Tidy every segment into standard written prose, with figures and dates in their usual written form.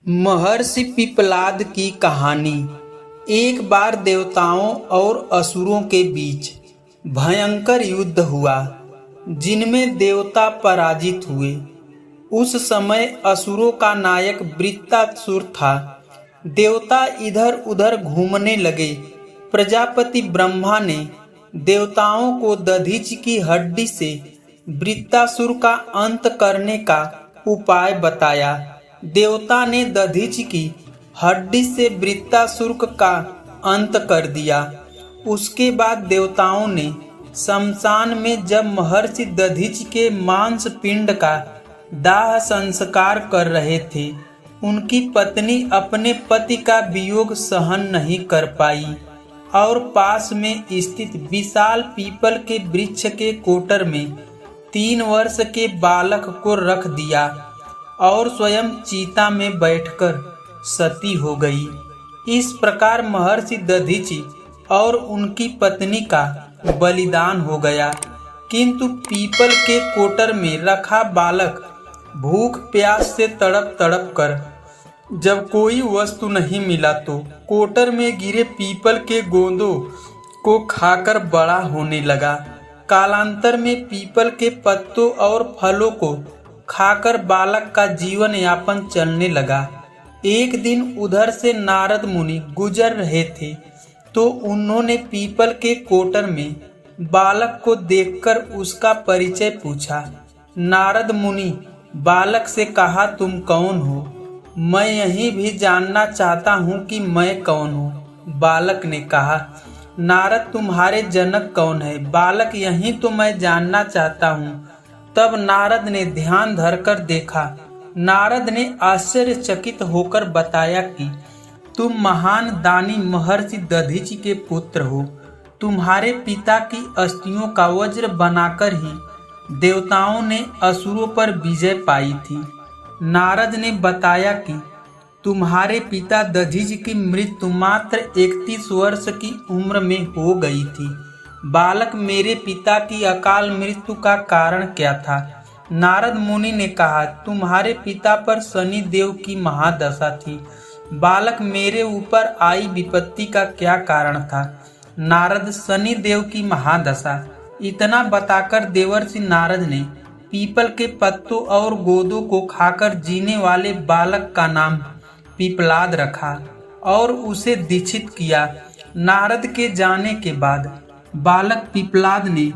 महर्षि पिप्पलाद की कहानी। एक बार देवताओं और असुरों के बीच भयंकर युद्ध हुआ, जिनमें देवता पराजित हुए। उस समय असुरों का नायक वृत्तासुर था। देवता इधर उधर घूमने लगे। प्रजापति ब्रह्मा ने देवताओं को दधीचि की हड्डी से वृत्तासुर का अंत करने का उपाय बताया। देवता ने दधीचि की हड्डी से वृत्तासुर का अंत कर दिया। उसके बाद देवताओं ने शमशान में जब महर्षि दधीचि के मांस पिंड का दाह संस्कार कर रहे थे, उनकी पत्नी अपने पति का वियोग सहन नहीं कर पाई और पास में स्थित विशाल पीपल के वृक्ष के कोटर में 3 वर्ष के बालक को रख दिया और स्वयं चीता में बैठकर सती हो गई। इस प्रकार महर्षि दधीचि और उनकी पत्नी का बलिदान हो गया। किंतु पीपल के कोटर में रखा बालक भूख प्यास से तड़प तड़प कर जब कोई वस्तु नहीं मिला तो कोटर में गिरे पीपल के गोंदों को खाकर बड़ा होने लगा। कालांतर में पीपल के पत्तों और फलों को खाकर बालक का जीवन यापन चलने लगा। एक दिन उधर से नारद मुनि गुजर रहे थे तो उन्होंने पीपल के कोटर में बालक को देखकर उसका परिचय पूछा। नारद मुनि बालक से कहा, तुम कौन हो? मैं यही भी जानना चाहता हूँ कि मैं कौन हूँ। बालक ने कहा, नारद तुम्हारे जनक कौन है? बालक, यही तो मैं जानना चाहता हूँ। तब नारद ने ध्यान धरकर देखा। नारद ने आश्चर्यचकित होकर बताया कि तुम महान दानी महर्षि दधीचि के पुत्र हो। तुम्हारे पिता की अस्थियों का वज्र बनाकर ही देवताओं ने असुरों पर विजय पाई थी। नारद ने बताया कि तुम्हारे पिता दधीचि की मृत्यु मात्र 31 वर्ष की उम्र में हो गई थी। बालक, मेरे पिता की अकाल मृत्यु का कारण क्या था? नारद मुनि ने कहा, तुम्हारे पिता पर शनि देव की महादशा थी। बालक, मेरे ऊपर आई विपत्ति का क्या कारण था? नारद, शनि देव की महादशा। इतना बताकर देवर्षि नारद ने पीपल के पत्तों और गोदों को खाकर जीने वाले बालक का नाम पिप्पलाद रखा और उसे दीक्षित किया। नारद के जाने के बाद बालक पिप्पलाद ने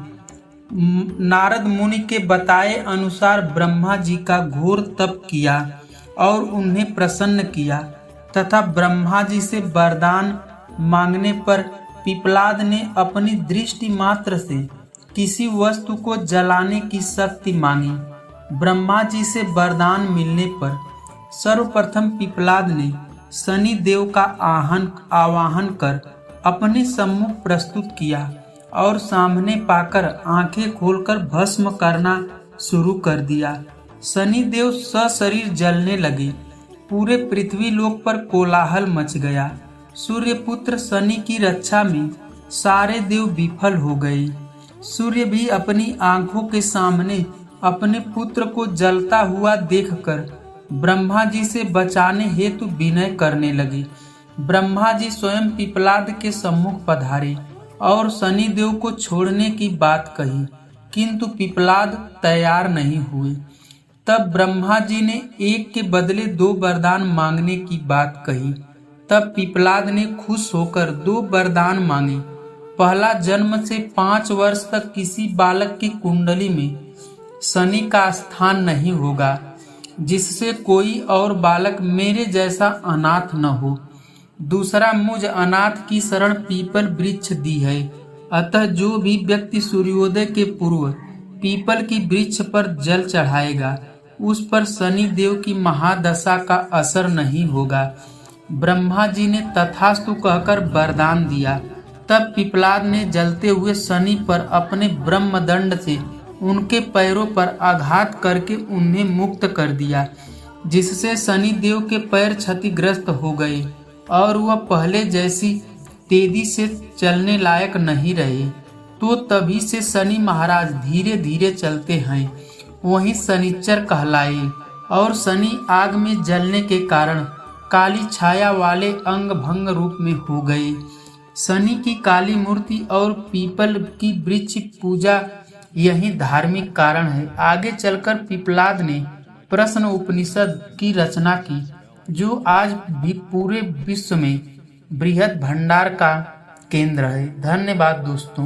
नारद मुनि के बताए अनुसार ब्रह्मा जी का घोर तप किया और उन्हें प्रसन्न किया तथा ब्रह्मा जी से वरदान मांगने पर पिप्पलाद ने अपनी दृष्टि मात्र से किसी वस्तु को जलाने की शक्ति मांगी। ब्रह्मा जी से वरदान मिलने पर सर्वप्रथम पिप्पलाद ने शनि देव का आवाहन कर अपने सम्मुख प्रस्तुत किया और सामने पाकर आंखें खोलकर भस्म करना शुरू कर दिया। शनि देव सशरीर जलने लगे। पूरे पृथ्वी लोक पर कोलाहल मच गया। सूर्यपुत्र शनि की रक्षा में सारे देव विफल हो गए। सूर्य भी अपनी आंखों के सामने अपने पुत्र को जलता हुआ देखकर ब्रह्मा जी से बचाने हेतु विनय करने लगे। ब्रह्मा जी स्वयं पिप्पलाद के सम्मुख पधारे और शनि देव को छोड़ने की बात कही, किंतु पिप्पलाद तैयार नहीं हुए। तब ब्रह्मा जी ने एक के बदले 2 वरदान मांगने की बात कही। तब पिप्पलाद ने खुश होकर 2 वरदान मांगे। पहला, जन्म से 5 वर्ष तक किसी बालक की कुंडली में शनि का स्थान नहीं होगा, जिससे कोई और बालक मेरे जैसा अनाथ न हो। दूसरा, मुझ अनाथ की शरण पीपल वृक्ष दी है, अतः जो भी व्यक्ति सूर्योदय के पूर्व पीपल की वृक्ष पर जल चढ़ाएगा, उस पर शनि देव की महादशा का असर नहीं होगा। ब्रह्मा जी ने तथास्तु कहकर वरदान दिया। तब पिप्पलाद ने जलते हुए शनि पर अपने ब्रह्मदंड से उनके पैरों पर आघात करके उन्हें मुक्त कर दिया, जिससे शनि देव के पैर क्षतिग्रस्त हो गए और वह पहले जैसी तेजी से चलने लायक नहीं रहे। तो तभी से शनि महाराज धीरे धीरे चलते हैं। वहीं शनिचर कहलाए और शनि आग में जलने के कारण काली छाया वाले अंग भंग रूप में हो गए। शनि की काली मूर्ति और पीपल की वृक्ष पूजा यही धार्मिक कारण है। आगे चलकर पिप्पलाद ने प्रश्न उपनिषद की रचना की, जो आज भी पूरे विश्व में बृहद भंडार का केंद्र है। धन्यवाद दोस्तों।